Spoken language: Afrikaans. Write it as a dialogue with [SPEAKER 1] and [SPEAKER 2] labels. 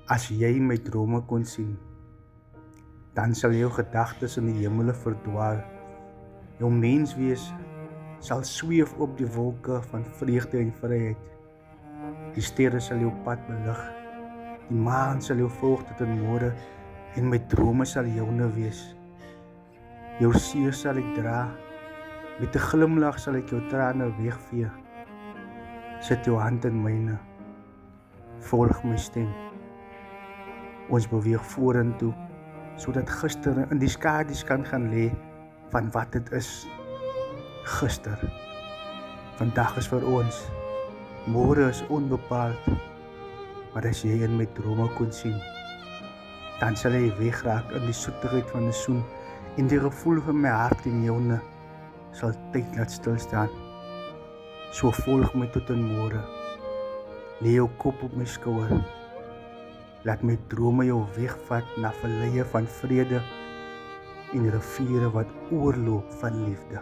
[SPEAKER 1] As jy my drome kon sien, dan sal jou gedagtes in die hemele verdwaal. Jou menswees sal sweef op die wolke van vreugde en vryheid. Die sterre sal jou pad belig, die maan sal jou volg tot in môre, en my drome sal joune wees. Jou seer sal ek dra, met 'n glimlag sal ek jou trane wegvee. Sit jou hand in myne, volg my stem. Ons beweeg vorentoe, sodat gister in die skadu's kan gaan lê van wat dit is. Gister. Vandag is vir ons, môre is onbepaald. Maar as jy in my drome kon sien, dan sal jy wegraak in die soetigheid van 'n soen, en die gevoel van my hart en joune sal tyd laat stilstaan. So volg my tot in môre. Lê jou kop op my skouer. Laat my drome jou wegvat na valleie van vrede en riviere wat oorloop van liefde.